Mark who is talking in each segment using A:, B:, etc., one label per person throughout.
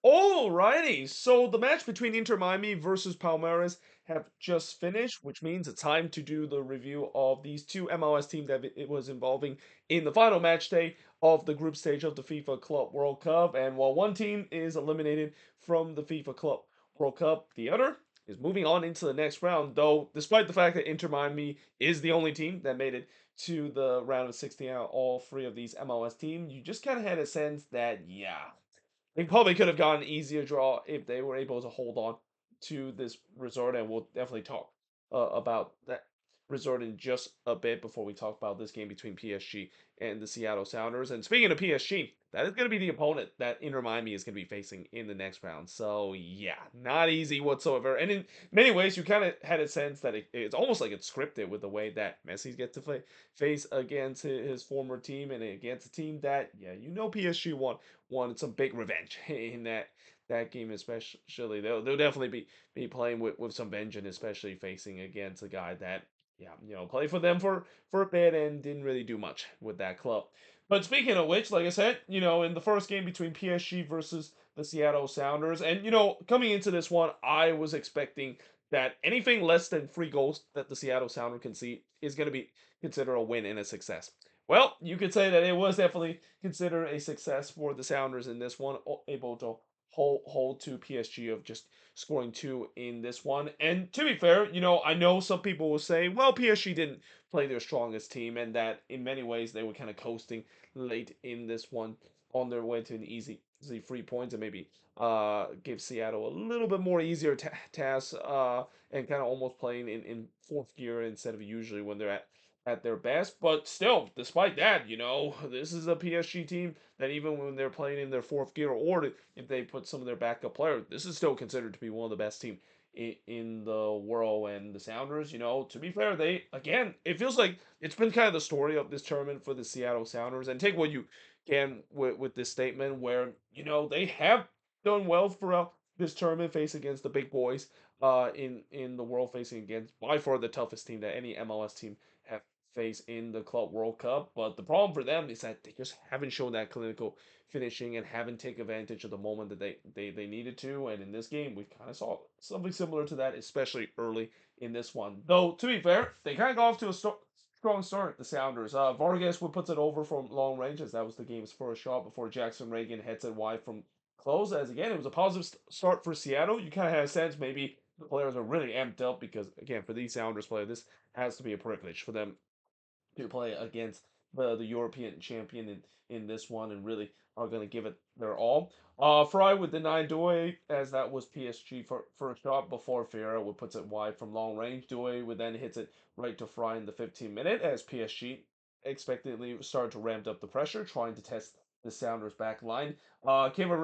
A: Alrighty, so the match between Inter Miami versus Palmeiras have just finished, which means it's time to do the review of these two MLS teams that it was involving in the final match day of the group stage of the FIFA Club World Cup. And while one team is eliminated from the FIFA Club World Cup, the other is moving on into the next round. Though, despite the fact that Inter Miami is the only team that made it to the round of 16 out of all three of these MLS teams, you just kind of had a sense that, yeah. They probably could have gotten an easier draw if they were able to hold on to this resort, and we'll definitely talk about that resort in just a bit before we talk about this game between PSG and the Seattle Sounders. And speaking of PSG, that is going to be the opponent that Inter Miami is going to be facing in the next round. So yeah, not easy whatsoever. And in many ways, you kind of had a sense that it's almost like it's scripted with the way that Messi gets to face against his former team and against a team that, yeah, PSG wanted some big revenge in that game, especially. They'll definitely be playing with some vengeance, especially facing against a guy that, yeah, played for them for a bit and didn't really do much with that club. But speaking of which, like I said, in the first game between PSG versus the Seattle Sounders, and coming into this one, I was expecting that anything less than 3 goals that the Seattle Sounders can see is going to be considered a win and a success. Well, you could say that it was definitely considered a success for the Sounders in this one, able to hold to PSG of just scoring two in this one. And to be fair, I know some people will say, well, PSG didn't play their strongest team, and that in many ways they were kind of coasting late in this one on their way to an easy 3 points, and maybe give Seattle a little bit more easier task, and kind of almost playing in fourth gear instead of usually when they're at their best. But still, despite that, this is a PSG team that even when they're playing in their fourth gear, or if they put some of their backup players, this is still considered to be one of the best teams in the world. And the Sounders, to be fair, they, again, it feels like it's been kind of the story of this tournament for the Seattle Sounders. And take what you can with this statement, where they have done well throughout this tournament, facing against the big boys in the world, facing against by far the toughest team that any MLS team have face in the Club World Cup. But the problem for them is that they just haven't shown that clinical finishing and haven't taken advantage of the moment that they needed to. And in this game, we kind of saw something similar to that, especially early in this one. Though, to be fair, they kind of got off to a strong start, the Sounders. Vargas would put it over from long range, as that was the game's first shot before Jackson Reagan heads it wide from close. As again, it was a positive start for Seattle. You kind of had a sense maybe the players are really amped up because, again, for these Sounders players, this has to be a privilege for them to play against the European champion in this one, and really are going to give it their all. Fry would deny Due, as that was PSG for a shot before Ferreira would puts it wide from long range. Due would then hits it right to Fry in the 15th minute, as PSG expectantly started to ramp up the pressure, trying to test the Sounders back line. Kevin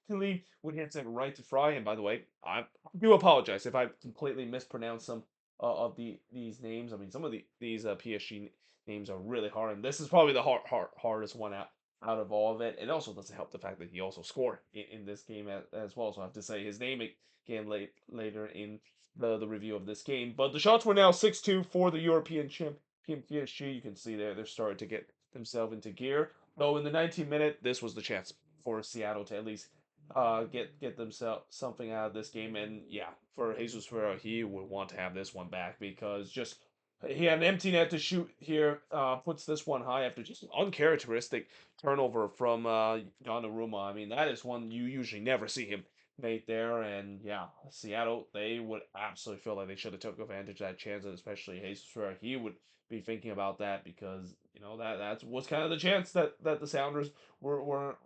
A: Lee would hit it right to Fry, and by the way, I do apologize if I completely mispronounced some of these names. I mean, some of these PSG names are really hard, and this is probably the hardest one out of all of it. It also doesn't help the fact that he also scored in this game as well. So I have to say his name again later in the review of this game. But the shots were now 6-2 for the European champion PSG. You can see there they're starting to get themselves into gear. Though in the 19th minute, this was the chance for Seattle to at least get themselves something out of this game. And yeah, for Jesus Ferreira, he would want to have this one back, because just he had an empty net to shoot here. Puts this one high after just an uncharacteristic turnover from Donnarumma. I mean, that is one you usually never see him make there. And yeah, Seattle, they would absolutely feel like they should have took advantage of that chance, and especially Jesus Ferreira, he would be thinking about that, because that was kind of the chance that the Sounders were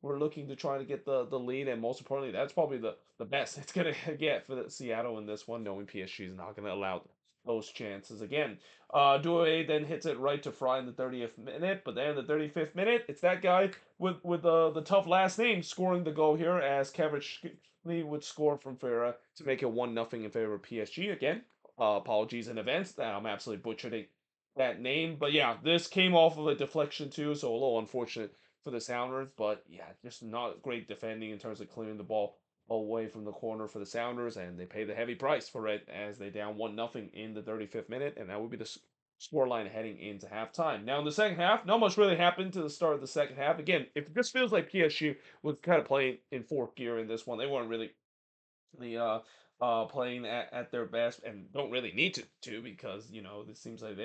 A: looking to try to get the lead. And most importantly, that's probably the best it's gonna get for the Seattle in this one, knowing PSG is not gonna allow those chances again. Due then hits it right to Fry in the 30th minute, but then in the 35th minute, it's that guy with the tough last name scoring the goal here, as Lee would score from Ferreira to make it 1-0 in favor of PSG again. Apologies in advance that I'm absolutely butchering that name, but yeah, this came off of a deflection too, so a little unfortunate for the Sounders. But yeah, just not great defending in terms of clearing the ball away from the corner for the Sounders, and they pay the heavy price for it, as they down 1-0 in the 35th minute, and that would be the scoreline heading into halftime. Now in the second half, not much really happened to the start of the second half. Again, it just feels like PSG was kind of playing in fourth gear in this one. They weren't really the playing at their best and don't really need to because it seems like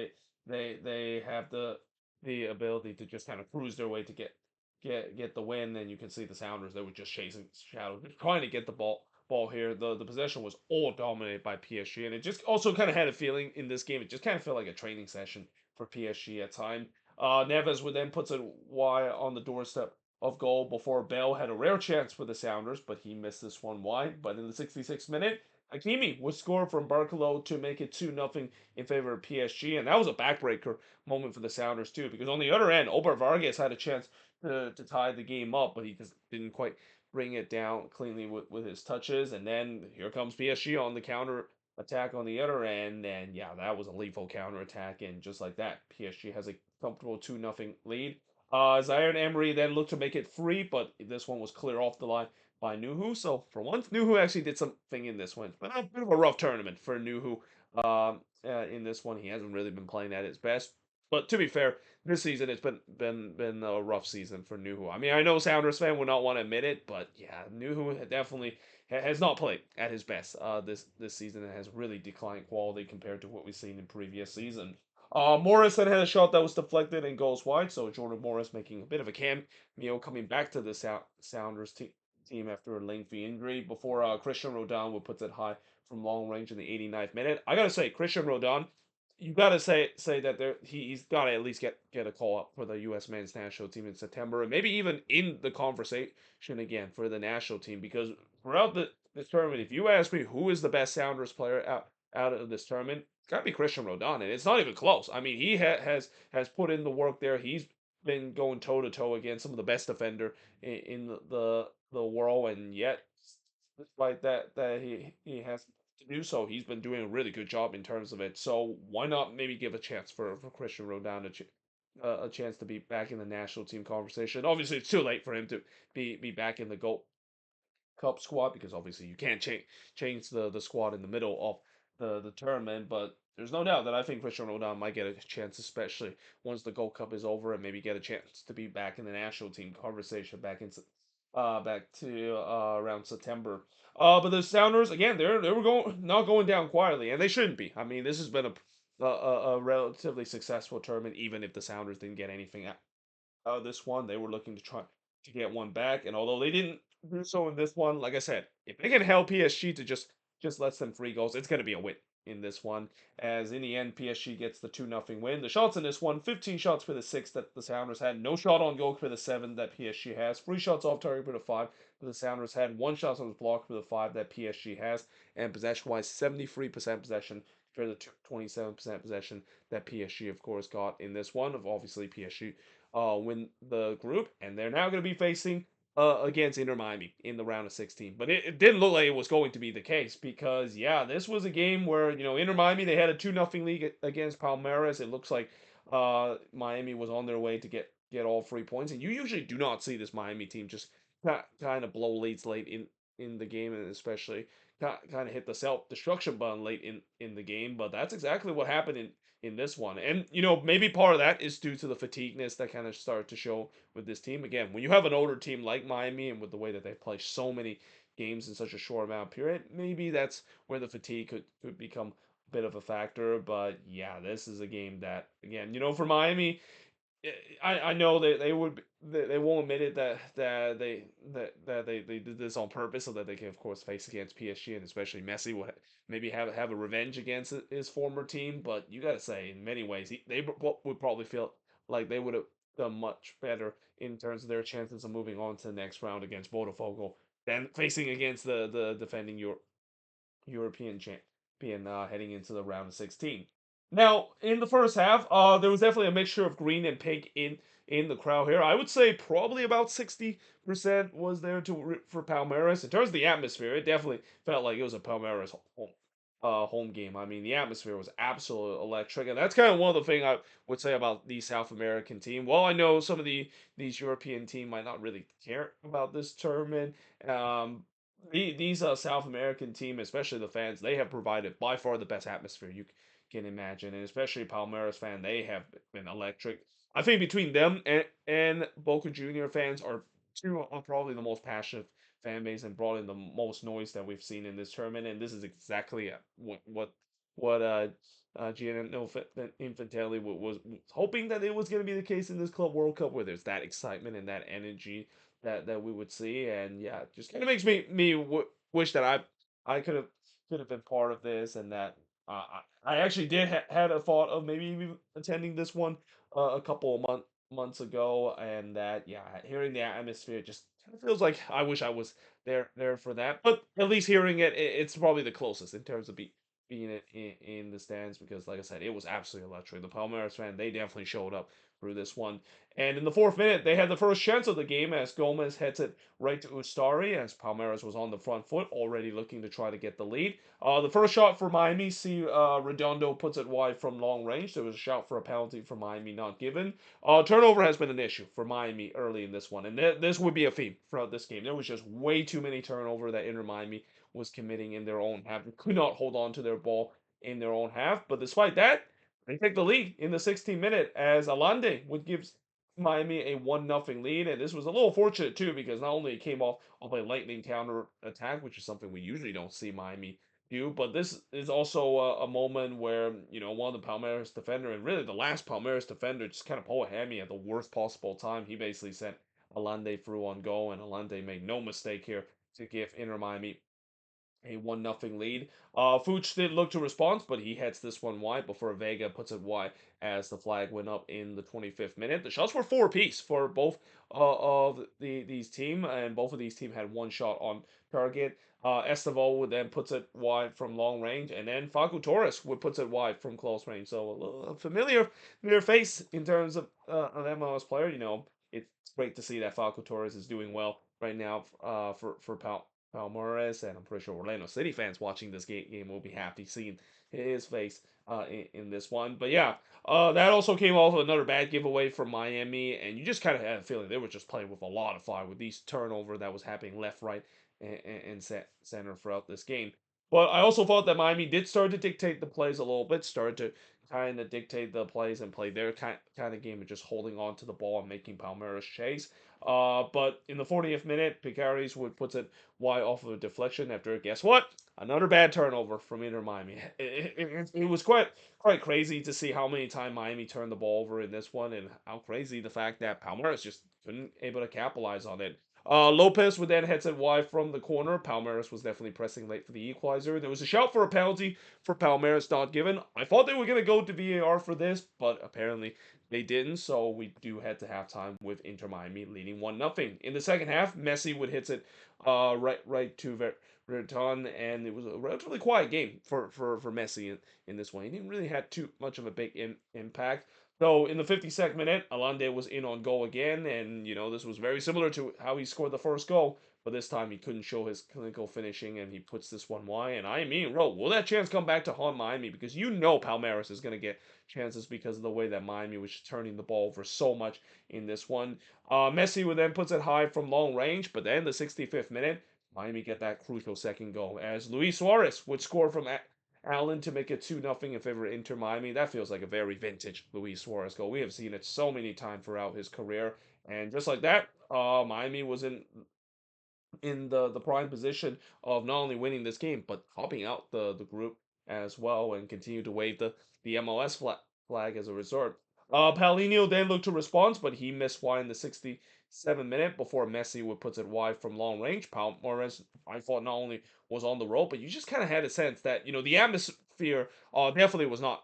A: they have the ability to just kind of cruise their way to get the win. And you can see the Sounders, they were just chasing shadows, just trying to get the ball here. The possession was all dominated by PSG, and it just also kind of had a feeling in this game. It just kind of felt like a training session for PSG at time. Neves would then puts it wide on the doorstep of goal before Bell had a rare chance for the Sounders, but he missed this one wide. But in the 66th minute, Hakimi would score from Barcelo to make it 2-0 in favor of PSG, and that was a backbreaker moment for the Sounders too, because on the other end, Ober Vargas had a chance to tie the game up, but he just didn't quite bring it down cleanly with his touches. And then here comes PSG on the counter attack on the other end, and yeah, that was a lethal counter attack, and just like that, PSG has a comfortable 2-0 lead. Zaire Emery then looked to make it free, but this one was clear off the line by Nuhu. So for once, Nuhu actually did something in this one. But a bit of a rough tournament for Nuhu. In this one, he hasn't really been playing at his best. But to be fair, this season it's been a rough season for Nuhu. I mean, I know Sounders fan would not want to admit it, but yeah, Nuhu definitely has not played at his best this season and has really declined quality compared to what we've seen in previous season. Morris then had a shot that was deflected and goes wide, so Jordan Morris making a bit of a cameo coming back to the Sounders team after a lengthy injury before Christian Rodon would put it high from long range in the 89th minute. I gotta say, Christian Rodon, you gotta say that he's gotta at least get a call up for the U.S. men's national team in September, and maybe even in the conversation again for the national team, because throughout this tournament, if you ask me who is the best Sounders player out of this tournament, it's got to be Christian Rodon, and it's not even close. I mean, he has put in the work there. He's been going toe to toe against some of the best defender in the world, and yet, despite that he has to do so, he's been doing a really good job in terms of it. So why not maybe give a chance for Christian Rodon a chance to be back in the national team conversation? Obviously, it's too late for him to be back in the Gold Cup squad because obviously you can't change the squad in the middle of the tournament. But there's no doubt that I think Cristiano Ronaldo might get a chance, especially once the Gold Cup is over, and maybe get a chance to be back in the national team conversation back to around September. But the Sounders again, they were going not going down quietly, and they shouldn't be. I mean, this has been a relatively successful tournament, even if the Sounders didn't get anything this one. They were looking to try to get one back, and although they didn't do so in this one, like I said, if they can help PSG to just less than 3 goals, it's going to be a win in this one. As in the end, PSG gets the 2-0 win. The shots in this one, 15 shots for the 6 that the Sounders had, no shot on goal for the 7 that PSG has, 3 shots off target for the 5 that the Sounders had, 1 shot on the block for the 5 that PSG has, and possession-wise, 73% possession for the 27% possession that PSG, of course, got in this one. Of obviously PSG win the group, and they're now going to be facing against Inter Miami in the round of 16. But it didn't look like it was going to be the case because, yeah, this was a game where, Inter Miami, they had a 2-0 lead against Palmeiras. It looks like Miami was on their way to get all 3 points. And you usually do not see this Miami team just kind of blow leads late in the game, and especially kind of hit the self-destruction button late in the game. But that's exactly what happened in this one. And maybe part of that is due to the fatigueness that kind of started to show with this team. Again, when you have an older team like Miami and with the way that they play so many games in such a short amount of period, maybe that's where the fatigue could become a bit of a factor. But yeah, this is a game that, again, for Miami, I know that they won't admit it that they did this on purpose so that they can of course face against PSG, and especially Messi will maybe have a revenge against his former team. But you gotta say, in many ways, they would probably feel like they would have done much better in terms of their chances of moving on to the next round against Botafogo than facing against the defending European champion heading into the round of 16. Now, in the first half, there was definitely a mixture of green and pink in the crowd here. I would say probably about 60% was there for Palmeiras. In terms of the atmosphere, it definitely felt like it was a Palmeiras home game. I mean, the atmosphere was absolutely electric, and that's kind of one of the things I would say about the South American team. Well, I know some of these European team might not really care about this tournament. These South American team, especially the fans, they have provided by far the best atmosphere can imagine, and especially Palmeiras fan, they have been electric. I think between them and Boca Junior fans are two are probably the most passionate fan base and brought in the most noise that we've seen in this tournament, and this is exactly what Gianni Infantile was hoping that it was going to be the case in this Club World Cup, where there's that excitement and that energy that we would see, and yeah, just kind of makes me wish that I could have been part of this, and that I actually did had a thought of maybe even attending this one a couple of months ago, and that yeah, hearing the atmosphere just kind of feels like I wish I was there for that. But at least hearing it's probably the closest in terms of being in the stands, because like I said, it was absolutely electric. The Palmeiras fan, they definitely showed up through this one. And in the fourth minute, they had the first chance of the game as Gomez heads it right to Ustari as Palmeiras was on the front foot, already looking to try to get the lead. The first shot for Miami, see Redondo puts it wide from long range. There was a shout for a penalty for Miami not given. Turnover has been an issue for Miami early in this one, and this would be a theme throughout this game. There was just way too many turnover that Inter Miami was committing in their own half. They could not hold on to their ball in their own half, but despite that, they take the lead in the 16th minute as Alande would give Miami a 1-0 lead, and this was a little fortunate too because not only it came off a lightning counter attack, which is something we usually don't see Miami do, but this is also a moment where one of the Palmeiras defender, and really the last Palmeiras defender, just kind of pulled a hammy at the worst possible time. He basically sent Alande through on goal, and Alande made no mistake here to give Inter Miami a 1-0 lead. Fuchs did look to respond, but he heads this one wide before Vega puts it wide as the flag went up in the 25th minute. The shots were four apiece for both of these team, and both of these team had one shot on target. Estevao would then puts it wide from long range, and then Facu Torres would puts it wide from close range. So a little familiar face in terms of an MLS player. It's great to see that Facu Torres is doing well right now for Palmeiras, and I'm pretty sure Orlando City fans watching this game will be happy seeing his face in this one. But yeah, that also came off another bad giveaway from Miami, and you just kind of had a feeling they were just playing with a lot of fire with these turnover that was happening left, right, and center throughout this game. But I also thought that Miami did start to dictate the plays a little bit, started to kind of dictate the plays and play their kind of game of just holding on to the ball and making Palmeiras chase. But in the 40th minute, Picaris would puts it wide off of a deflection after, guess what? Another bad turnover from Inter Miami. It was quite crazy to see how many times Miami turned the ball over in this one, and how crazy the fact that Palmeiras just couldn't able to capitalize on it. Lopez would then heads it wide from the corner. Palmeiras was definitely pressing late for the equalizer. There was a shout for a penalty for Palmeiras not given. I thought they were going to go to VAR for this, but apparently they didn't, so we do head to halftime with Inter Miami leading 1-0. In the second half, Messi would hit it right to Verton, and it was a relatively quiet game for Messi in this one. He didn't really have too much of a big impact. So in the 52nd minute, Alande was in on goal again, and this was very similar to how he scored the first goal, but this time he couldn't show his clinical finishing, and he puts this one wide. And I mean, will that chance come back to haunt Miami? Because Palmeiras is going to get chances because of the way that Miami was turning the ball over so much in this one. Messi would then puts it high from long range, but then the 65th minute, Miami get that crucial second goal as Luis Suarez would score from Allen to make it 2-0 in favor of Inter Miami. That feels like a very vintage Luis Suarez goal. We have seen it so many times throughout his career. And just like that, Miami was in the prime position of not only winning this game but topping out the group as well, and continue to wave the MLS flag as a result. Paulinho then looked to respond, but he missed wide in the 67th minute before Messi would put it wide from long range. Palmeiras, I thought, not only was on the roll, but you just kind of had a sense that the atmosphere definitely was not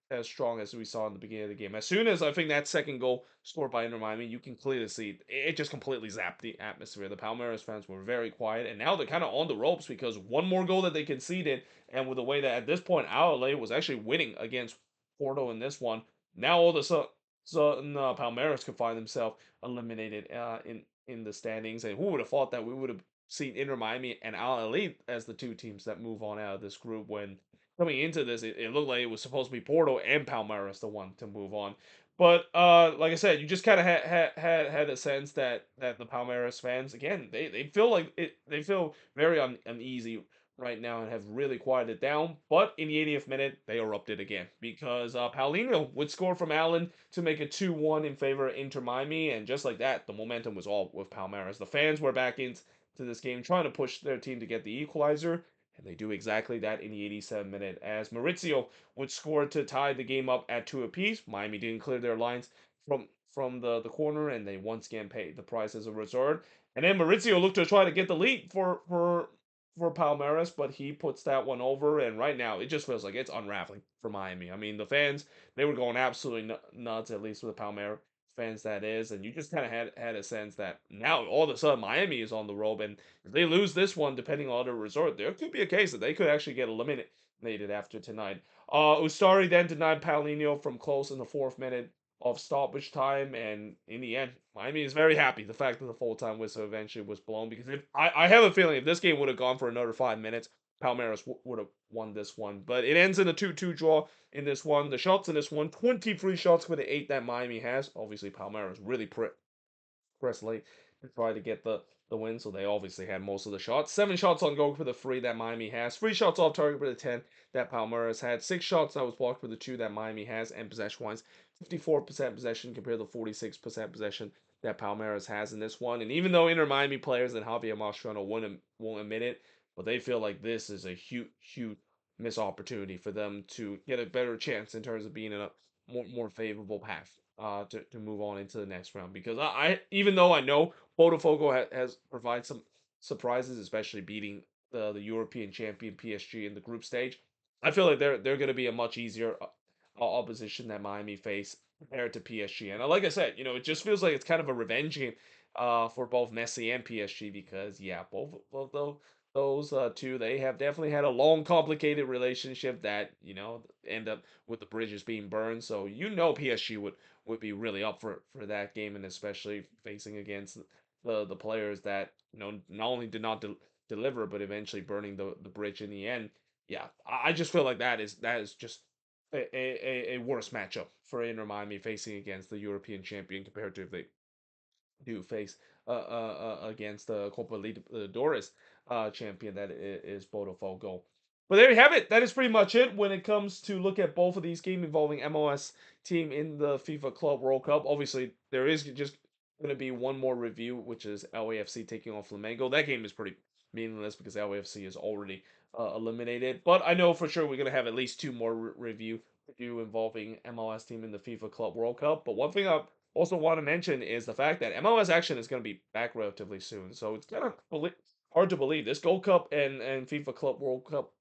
A: as strong as we saw in the beginning of the game. As soon as I think that second goal scored by Inter Miami, you can clearly see it just completely zapped the atmosphere. The Palmeiras fans were very quiet, and now they're kind of on the ropes because one more goal that they conceded, and with the way that at this point LA was actually winning against Porto in this one, now all of a sudden Palmeiras could find themselves eliminated in the standings. And who would have thought that we would have seen Inter Miami and Al Ahly as the two teams that move on out of this group, when coming into this, it looked like it was supposed to be Porto and Palmeiras the one to move on. But like I said, you just kind of had a sense that the Palmeiras fans, again, they feel like it, they feel very uneasy right now and have really quieted down. But in the 80th minute, they erupted again because Paulinho would score from Allen to make it 2-1 in favor of Inter Miami. And just like that, the momentum was all with Palmeiras. The fans were back into this game trying to push their team to get the equalizer. And they do exactly that in the 87th minute as Maurizio would score to tie the game up at 2 apiece. Miami didn't clear their lines from the corner, and they once again paid the price as a result. And then Maurizio looked to try to get the lead for Palmeiras, but he puts that one over. And right now, it just feels like it's unraveling for Miami. I mean, the fans, they were going absolutely nuts, at least with the Palmeiras fans, that is. And you just kind of had a sense that now all of a sudden Miami is on the rope. And if they lose this one, depending on the resort, there could be a case that they could actually get eliminated after tonight. Ustari then denied Paulinho from close in the 4th minute of stoppage time, and in the end, Miami is very happy the fact that the full time whistle eventually was blown because if I have a feeling if this game would have gone for another 5 minutes, Palmeiras would have won this one. But it ends in a 2-2 draw in this one. The shots in this one, 23 shots for the 8 that Miami has. Obviously, Palmeiras really press late to try to get the win. So they obviously had most of the shots. 7 shots on goal for the 3 that Miami has. 3 shots off target for the 10 that Palmeiras had. 6 shots that was blocked for the 2 that Miami has. And possession wise, 54% possession compared to 46% possession that Palmeiras has in this one. And even though Inter Miami players and Javier Mascherano won't admit it, but they feel like this is a huge missed opportunity for them to get a better chance in terms of being in a more favorable path to move on into the next round because I even though I know Botafogo has provided some surprises, especially beating the European champion PSG in the group stage, I feel like they're going to be a much easier opposition that Miami face compared to PSG. And like I said, it just feels like it's kind of a revenge game for both Messi and PSG because yeah, both those two they have definitely had a long complicated relationship that end up with the bridges being burned. So PSG would be really up for that game, and especially facing against the players that not only did not deliver, but eventually burning the bridge in the end. Yeah, I just feel like that is just a worse matchup for Inter Miami facing against the European champion compared to if they do face against the Copa Libertadores champion that is Botafogo. But there you have it. That is pretty much it when it comes to look at both of these games involving MLS team in the FIFA Club World Cup. Obviously, there is just going to be one more review, which is LAFC taking on Flamengo. That game is pretty meaningless because LAFC is already eliminated. But I know for sure we're going to have at least two more review involving MLS team in the FIFA Club World Cup. But one thing I also want to mention is the fact that MLS action is going to be back relatively soon. So it's kind of hard to believe this Gold Cup and FIFA Club World Cup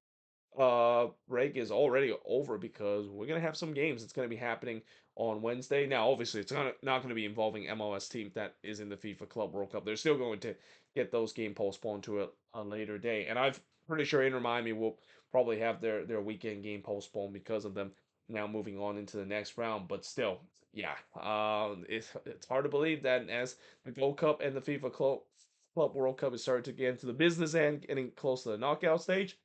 A: break is already over because we're gonna have some games. It's gonna be happening on Wednesday. Now, obviously, it's not gonna be involving MLS team that is in the FIFA Club World Cup. They're still going to get those game postponed to a later day, and I'm pretty sure Inter Miami will probably have their weekend game postponed because of them now moving on into the next round. But still, yeah, it's hard to believe that as the Gold Cup and the FIFA Club World Cup is starting to get into the business end, getting close to the knockout stage.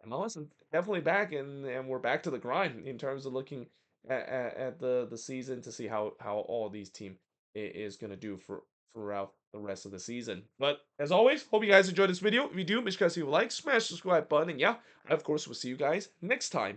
A: MLS is definitely back, and we're back to the grind in terms of looking at the season to see how all these team is going to do throughout the rest of the season. But as always, hope you guys enjoyed this video. If you do, make sure to leave a like, smash the subscribe button, and yeah, I of course will see you guys next time.